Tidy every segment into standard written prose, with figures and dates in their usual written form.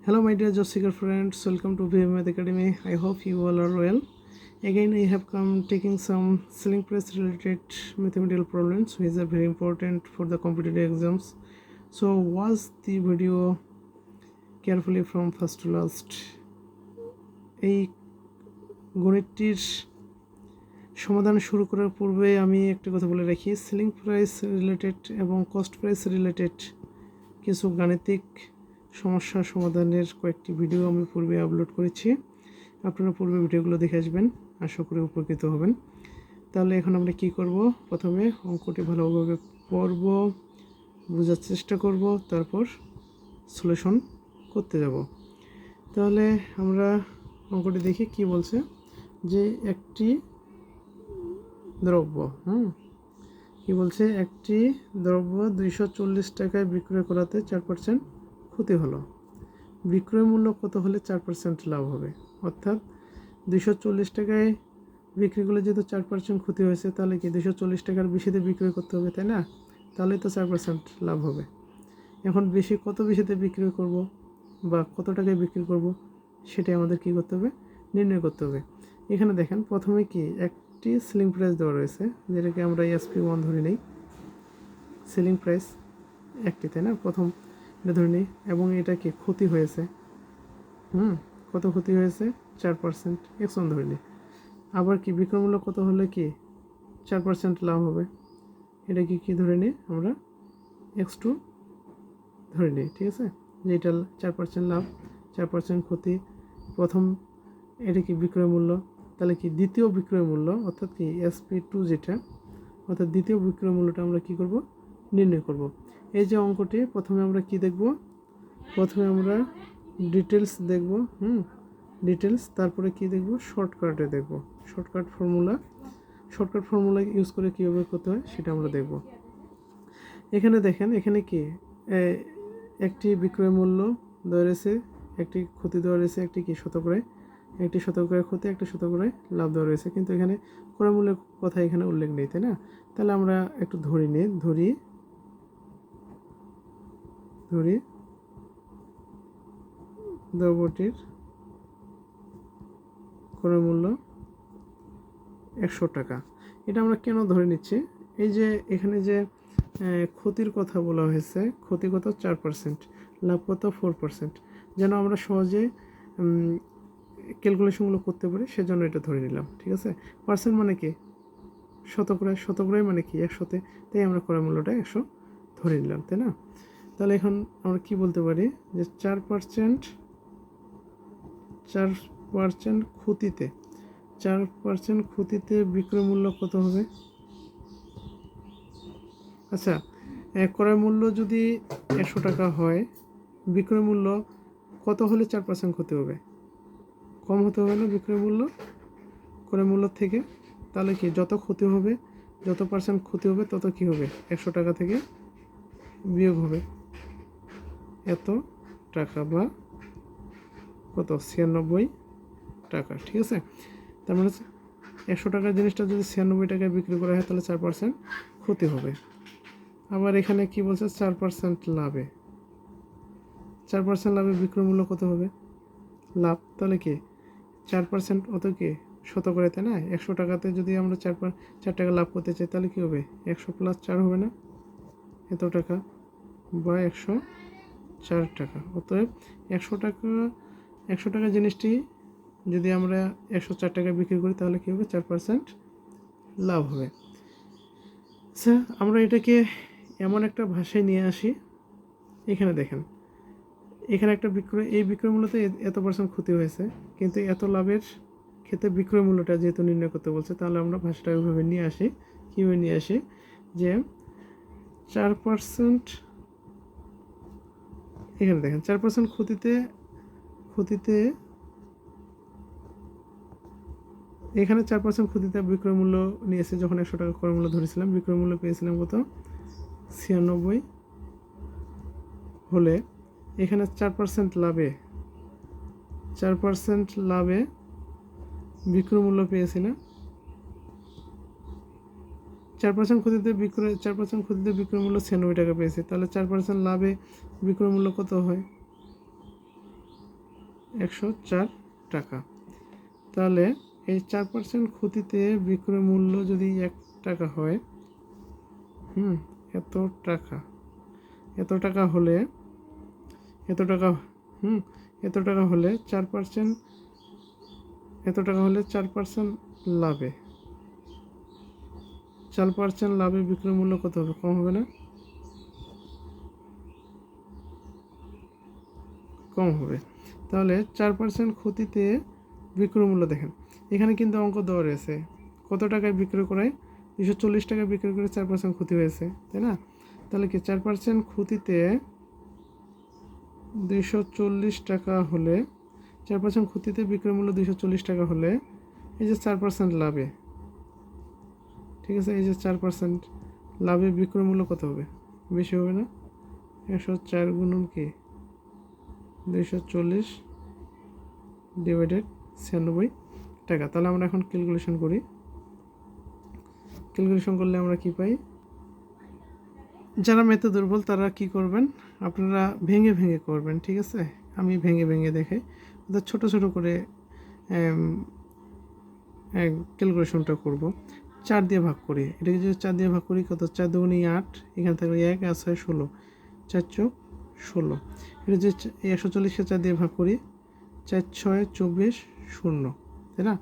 Hello my dear job seeker friends, welcome to VM Math Academy. I hope you all are well. Again I have come taking some selling price related mathematical problems which are very important for the competitive exams. So watch the video carefully from first to last. এই গণিতটির সমাধান শুরু করার পূর্বে আমি একটা কথা বলে রাখি, সেলিং প্রাইস রিলেটেড এবং কস্ট প্রাইস রিলেটেড কিছু গাণিতিক সমস্যা সমাধানের কয়েকটি ভিডিও আমি পূর্বে আপলোড করেছি। আপনারা পূর্বে ভিডিওগুলো দেখে আসবেন, আশা করি উপকৃত হবেন। তাহলে এখন আমরা কি করব, প্রথমে অঙ্কটি ভালোভাবে পড়ব, বোঝার চেষ্টা করব, তারপর সলিউশন করতে যাব। তাহলে আমরা অঙ্কটি দেখি কি বলছে, যে একটি দ্রব্য কি বলছে, একটি দ্রব্য 240 টাকায় বিক্রয় করাতে 4% ক্ষতি হলো। বিক্রয় মূল্য কত হলে 4% লাভ হবে? অর্থাৎ 240 টাকায় বিক্রি করলে যেহেতু 4% ক্ষতি হয়েছে, তাহলে কি 240 টাকার বেশিতে বিক্রয় করতে হবে, তাই না? তাহলেই তো 4% লাভ হবে। এখন কত বেশিতে বিক্রি করব বা কত টাকায় বিক্রি করব, সেটাই আমাদের কি করতে হবে, নির্ণয় করতে হবে। এখানে দেখেন, প্রথমে কি একটি সেলিং প্রাইস দেওয়া রয়েছে, যেটাকে আমরা SP1 ধরে নিই। সেলিং প্রাইস একটি, তাই না? প্রথম এটা ধরে নিই, এবং এটা কি ক্ষতি হয়েছে, কত ক্ষতি হয়েছে, 4%, X1 ধরে নিই। আবার কি বিক্রয় মূল্য কত হলে কি 4% লাভ হবে, এটা কি ধরে নিই আমরা, X2 ধরে নিই। ঠিক আছে, যে এটা 4% লাভ, 4% ক্ষতি। প্রথম এটা কি বিক্রয় মূল্য, তাহলে কি দ্বিতীয় বিক্রয় মূল্য, অর্থাৎ কি SP2 যেটা, অর্থাৎ দ্বিতীয় বিক্রয় মূল্যটা আমরা কি করব, নির্ণয় করব। এই যে অঙ্কটি, প্রথমে আমরা কি দেখব, প্রথমে আমরা ডিটেলস দেখব, ডিটেলস, তারপরে কি দেখব, শর্টকাটে দেখব। শর্টকাট ফর্মুলা ইউজ করে কীভাবে করতে হয় সেটা আমরা দেখব। এখানে দেখেন, এখানে কি একটি বিক্রয় মূল্য দেওয়া রয়েছে, একটি ক্ষতি দেওয়া রয়েছে, একটি কি শতকরায়, একটি শতকরায় ক্ষতি, একটি শতকরায় লাভ দেওয়া রয়েছে, কিন্তু এখানে ক্রয় মূল্যের কথা এখানে উল্লেখ নেই, তাই না? তাহলে আমরা একটু ধরি দ্রব্যটির ক্রয় মূল্য 100 টাকা। এটা আমরা কেন ধরে নিচ্ছি, এই যে এখানে যে ক্ষতির কথা বলা হয়েছে, ক্ষতি কত 4%, লাভ কত 4%, যেন আমরা সহজে ক্যালকুলেশনগুলো করতে পারি, সেজন্য এটা ধরে নিলাম। ঠিক আছে, পার্সেন্ট মানে কি শতকরায় মানে কি 100তে, তাই আমরা ক্রয় মূল্যটা 100 ধরে নিলাম, তাই না? তাহলে এখন আমরা কি বলতে পারি, যে 4% ক্ষতিতে, 4% ক্ষতিতে বিক্রয় মূল্য কত হবে? আচ্ছা, ক্রয় মূল্য যদি 100 টাকা হয়, বিক্রয় মূল্য কত হলে 4% ক্ষতি হবে? কম হতে হবে না বিক্রয় মূল্য ক্রয় মূল্য থেকে? তাহলে কি যত ক্ষতি হবে, যত পার্সেন্ট ক্ষতি হবে, তত কি হবে, 100 টাকা থেকে বিয়োগ হবে এত টাকা, বা কত, 96 টাকা। ঠিক আছে, তার মানে 100 টাকার জিনিসটা যদি 96 টাকায় বিক্রি করা হয়, তাহলে 4% ক্ষতি হবে। আবার এখানে কি বলছে, 4% লাভে, 4% লাভে বিক্রয় মূল্য কত হবে, লাভ, তাহলে কি 4% অত কি শতকরা, তাই না? 100 টাকাতে যদি আমরা 4 টাকা লাভ করতে চাই, তাহলে কি হবে, 100 + 4 হবে না, এত টাকা, বা 104 টাকা। অতএব 100 টাকা জিনিসটি যদি আমরা 104 টাকায় বিক্রি করি, তাহলে কী হবে, 4% লাভ হবে। আচ্ছা, আমরা এটাকে এমন একটা ভাষায় নিয়ে আসি, এখানে দেখেন, এখানে একটা এই বিক্রয় মূল্যতে এত % ক্ষতি হয়েছে, কিন্তু এত লাভের ক্ষেত্রে বিক্রয় মূল্যটা যেহেতু নির্ণয় করতে বলছে, তাহলে আমরা ভাষাটা ওইভাবে নিয়ে আসি। কীভাবে নিয়ে আসি, যে 4%, এখানে দেখেন 4% ক্ষতিতে এখানে 4% ক্ষতিতে বিক্রয় মূল্য নিয়েছে, যখন 100 টাকা ক্রয় মূল্য ধরেছিলাম, বিক্রয় মূল্য পেয়েছিলাম কত, 96 হলে এখানে 4% লাভে বিক্রয় মূল্য পেয়েছি না, 4% ক্ষতিতে বিক্রয় মূল্য 96 টাকা পেয়েছি, তাহলে 4% লাভে বিক্রয় মূল্য কত হয়, 104 টাকা। তাহলে এই 4% ক্ষতিতে বিক্রয় মূল্য যদি 1 টাকা হয়, এত টাকা এত টাকা হলে এত টাকা এত টাকা হলে 4% এত টাকা হলে 4% লাভে 4% লাভে বিক্রয় মূল্য কত হবে? কম হবে না? কম হবে। তাহলে 4% ক্ষতিতে বিক্রয় মূল্য দেখেন, এখানে কিন্তু অঙ্ক দেওয়া রয়েছে কত টাকায় বিক্রয় করায়, 240 টাকায় বিক্রয় করে 4% ক্ষতি হয়েছে, তাই না? তাহলে কি 4% ক্ষতিতে 240 টাকা হলে, 4% ক্ষতিতে বিক্রয় মূল্য 240 টাকা হলে এই যে 4% লাভে, ঠিক আছে, এই যে 4% লাভে বিক্রয় মূল্য কত হবে? বেশি হবে না? 104 গুণন কি 240 ডিভাইডেড 96 টাকা। তাহলে আমরা এখন ক্যালকুলেশন করি। ক্যালকুলেশন করলে আমরা কি পাই? যারা ম্যাথে দুর্বল তারা কি করবেন, আপনারা ভেঙে ভেঙে করবেন, ঠিক আছে? আমি ভেঙে ভেঙে দেখাই, অর্থাৎ ছোটো ছোটো করে ক্যালকুলেশনটা করব। 4 দিয়ে ভাগ করি, এটাকে যদি 4 দিয়ে ভাগ করি কত? 4 দুগুণে 8, এখানে থাকবে 1 আর 6 16, 4 চোখ 16। এটা যে 140কে 4 দিয়ে ভাগ করি, 4 6 24 0, তাই না?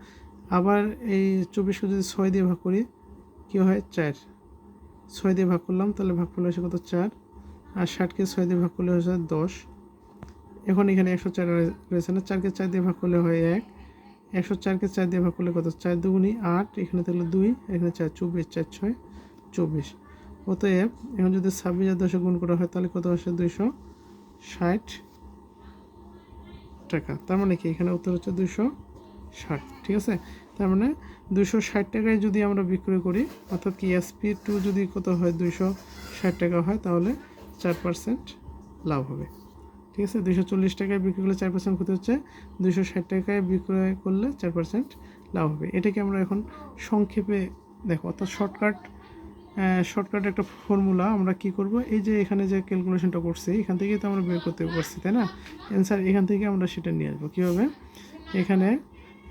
আবার এই 24কে যদি 6 দিয়ে ভাগ করি কী হয়? 4, 6 দিয়ে ভাগ করলাম, তাহলে ভাগ করলে হচ্ছে কত? 4। আর 60কে 6 দিয়ে ভাগ করলে হচ্ছে 10। এখন এখানে 104 রয়েছে না, 4কে 4 দিয়ে ভাগ করলে হয় 1, 104কে 4 দিয়ে ভাগ করলে কত? 4 দুগুণি 8, এখানে থাকলো 2, এখানে 4 24, 4 6 24। অতএব এখন যদি 26 আর 10 গুণ করা হয় তাহলে কত আসে? 260 টাকা। তার মানে কি এখানে উত্তর হচ্ছে 260, ঠিক আছে? তার মানে 260 টাকায় যদি আমরা বিক্রয় করি, অর্থাৎ কি SP2 যদি কত হয়? 260 টাকা হয়, তাহলে 4% লাভ হবে, ঠিক আছে? 240 টাকায় বিক্রি করলে 4% ক্ষতি হচ্ছে, 260 টাকায় বিক্রয় করলে 4% লাভ হবে। এটাকে আমরা এখন সংক্ষেপে দেখো, অর্থাৎ শর্টকাট একটা ফর্মুলা। আমরা কি করব? এই যে এখানে যে ক্যালকুলেশনটা করছি এখান থেকেই তো আমরা বের করতে পারছি, তাই না? অ্যান্সার এখান থেকে আমরা সেটা নিয়ে আসবো। কীভাবে? এখানে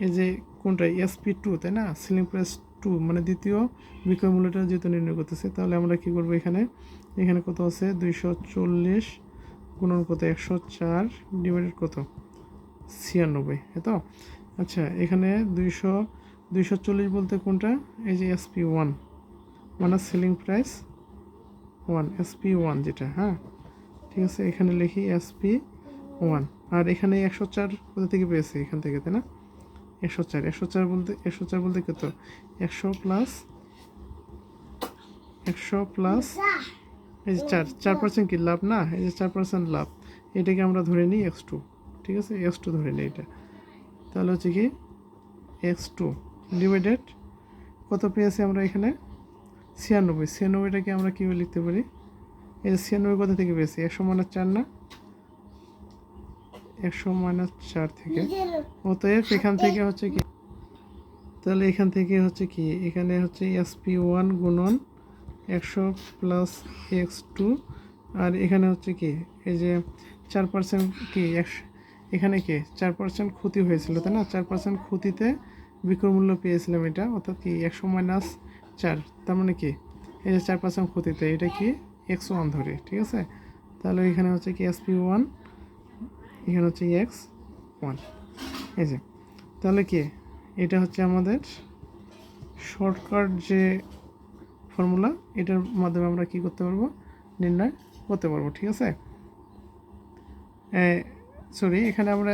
এই যে কোনটা SP2, তাই না? সেলিং প্রাইস 2 মানে দ্বিতীয় বিক্রয় মূল্যটা যেহেতু নির্ণয় করতেছে, তাহলে আমরা কি করব? এখানে কত আছে? 240 গুণন কত? 104 ডিভাইডেড কত? 96, তো আচ্ছা, এখানে 240 বলতে কোনটা? এই যে SP1 মানে সেলিং প্রাইস 1, SP1 যেটা, হ্যাঁ, ঠিক আছে? এখানে লিখি SP1। আর এখানে 104 কোথা থেকে পেয়েছি? এখান থেকে, তাই না? 104 বলতে কত? 100 প্লাস এই যে 4% কি লাভ না? এই যে 4% লাভ, এটাকে আমরা ধরে নিই x2, ঠিক আছে? x2 ধরে নিই এটা। তাহলে হচ্ছে কি x2 ডিভাইডেড কত পেয়েছি আমরা এখানে? 96। 96টাকে আমরা কীভাবে লিখতে পারি? এই যে 96 কোথা থেকে পেয়েছি? 100 - 4 না? 100 - 4 থেকে। অতএব এখান থেকে হচ্ছে কি, তাহলে এখান থেকে হচ্ছে কি, এখানে হচ্ছে SP1 গুণন 100 প্লাস x2, আর এখানে হচ্ছে কি এই যে 4% কি এখানে কি 4% ক্ষতি হয়েছিল, তাই না? 4% ক্ষতিতে বিক্রয় মূল্য পেয়েছিলাম এটা, অর্থাৎ কি 100 - 4, তার মানে কি এই যে 4% ক্ষতিতে এটা কি x1 ধরে, ঠিক আছে? তাহলে এখানে হচ্ছে কি SP1, এখানে হচ্ছে x1, এই যে। তাহলে কি এটা হচ্ছে আমাদের শর্টকাট যে ফর্মুলা, এটার মাধ্যমে আমরা কি করতে পারবো? নির্ণয় করতে পারবো, ঠিক আছে? সরি, এখানে আমরা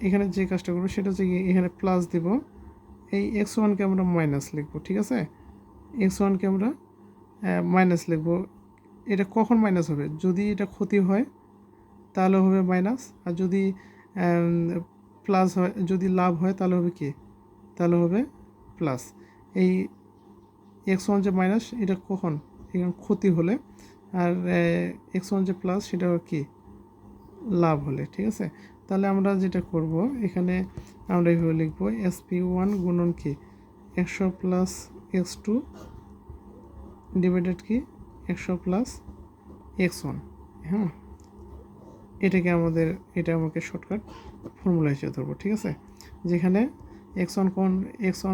এখানে যে কাজটা করবো সেটা হচ্ছে কি, এখানে প্লাস দিব, এই x1কে আমরা মাইনাস লিখবো, ঠিক আছে? x1কে আমরা মাইনাস লিখবো। এটা কখন মাইনাস হবে? যদি এটা ক্ষতি হয় তাহলে হবে মাইনাস, আর যদি প্লাস হয়, যদি লাভ হয় তাহলে হবে কি? তাহলে হবে প্লাস। এই x1 যে মাইনাস, এটা কখন? এখানে ক্ষতি হলে, আর x1 যে প্লাস সেটা কি? লাভ হলে, ঠিক আছে? তাহলে আমরা যেটা করব, এখানে আমরা এইভাবে লিখবো SP1 গুণন কি 100 প্লাস x2 ডিভাইডেড কি 100 প্লাস x1, হ্যাঁ, এটা আমাকে শর্টকাট ফর্মুলা হিসেবে ধরবো, ঠিক আছে। যেখানে x1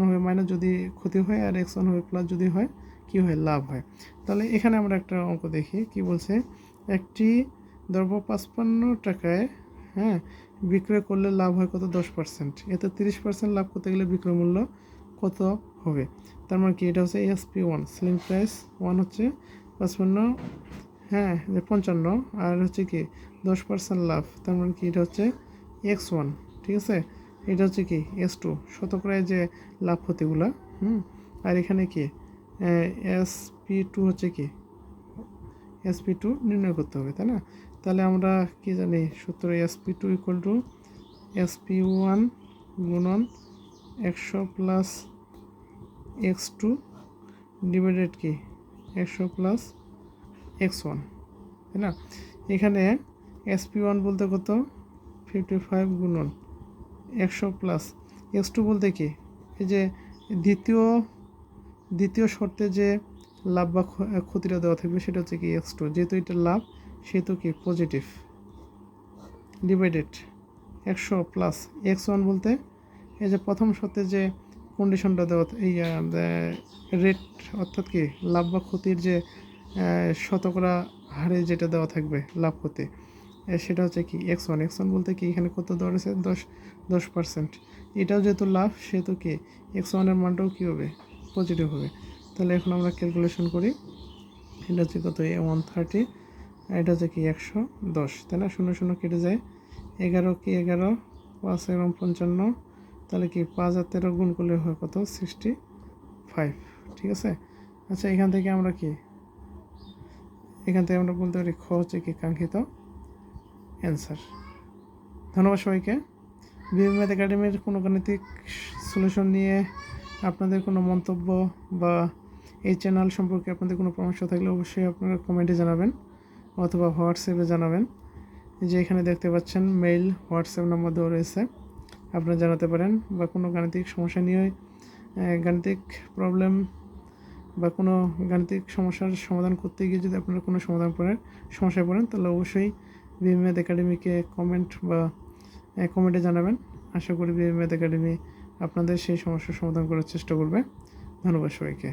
হয়ে মাইনাস যদি ক্ষতি হয় আর x1 হয়ে প্লাস যদি হয় কি হয়, লাভ হয়। তাহলে এখানে আমরা একটা অঙ্ক দেখি কি বলছে, একটি দ্রব্য 55 টাকায় হ্যাঁ বিক্রয় করলে লাভ হয় কত, 10%। এতে 30% লাভ করতে গেলে বিক্রয় মূল্য কত হবে। তার মানে কি, এটা হচ্ছে SP1 সেলিং প্রাইস 1 হচ্ছে 55, হ্যাঁ 55, আর হচ্ছে কি 10% লাভ, তার মানে কি এটা হচ্ছে x1, ঠিক আছে। এটা হচ্ছে কি S2 শতকরায় যে লাভ ক্ষতিগুলা, আর এখানে কি SP2 হচ্ছে কি SP2 নির্ণয় করতে হবে, তাই না। তাহলে আমরা কি জানি সূত্র, SP2 ইকুয়াল টু SP1 গুণন 100 প্লাস x2 ডিভাইডেড কি 100 প্লাস x1, তাই না। এখানে SP1 বলতে কত, 55 গুণন 100 প্লাস x2 বলতে কি, এই যে দ্বিতীয় শর্তে যে লাভ বা ক্ষতিটা দেওয়া থাকবে সেটা হচ্ছে কি x2, যেহেতু এটা লাভ সেহেতু কি পজিটিভ, ডিভাইডেড 100 প্লাস x1 বলতে এই যে প্রথম শর্তে যে কন্ডিশনটা দেওয়া, এই রেট অর্থাৎ কি লাভ বা ক্ষতির যে শতকরা হারে যেটা দেওয়া থাকবে লাভ ক্ষতি, সেটা হচ্ছে কি x1 বলতে কি এখানে কত দেওয়া রয়েছে, 10%। এটাও যেহেতু লাভ সেহেতু কি x1 এর মানটাও কী হবে, পজিটিভ হবে। তাহলে এখন আমরা ক্যালকুলেশন করি, এটা হচ্ছে কত 130, এটা হচ্ছে কি 110, তাই না। 0 0 কেটে যায়, 11 কি 11, 5 এবং 55, তাহলে কি 5 আর 13 গুণ করলে হয় কত, 65, ঠিক আছে। আচ্ছা এখান থেকে আমরা বলতে পারি খ হচ্ছে কি কাঙ্ক্ষিত অ্যান্সার। ধন্যবাদ সবাইকে। বিএম ম্যাথ একাডেমির কোনো গাণিতিক সলিউশন নিয়ে আপনাদের কোনো মন্তব্য বা এই চ্যানেল সম্পর্কে আপনাদের কোনো পরামর্শ থাকলে অবশ্যই আপনারা কমেন্টে জানাবেন অথবা হোয়াটসঅ্যাপে জানাবেন। যে এখানে দেখতে পাচ্ছেন মেইল, হোয়াটসঅ্যাপ নাম্বার দেওয়া রয়েছে, আপনারা জানাতে পারেন। বা কোনো গাণিতিক সমস্যা নিয়ে, গাণিতিক প্রবলেম বা কোনো গাণিতিক সমস্যার সমাধান করতে গিয়ে যদি আপনারা কোনো সমস্যায় পড়েন তাহলে অবশ্যই বিএম ম্যাথ একাডেমিকে কমেন্টে জানাবেন। আশা করি বিএম ম্যাথ একাডেমি আপনাদের সেই সমস্যার সমাধান করার চেষ্টা করবে। ধন্যবাদ সবাইকে।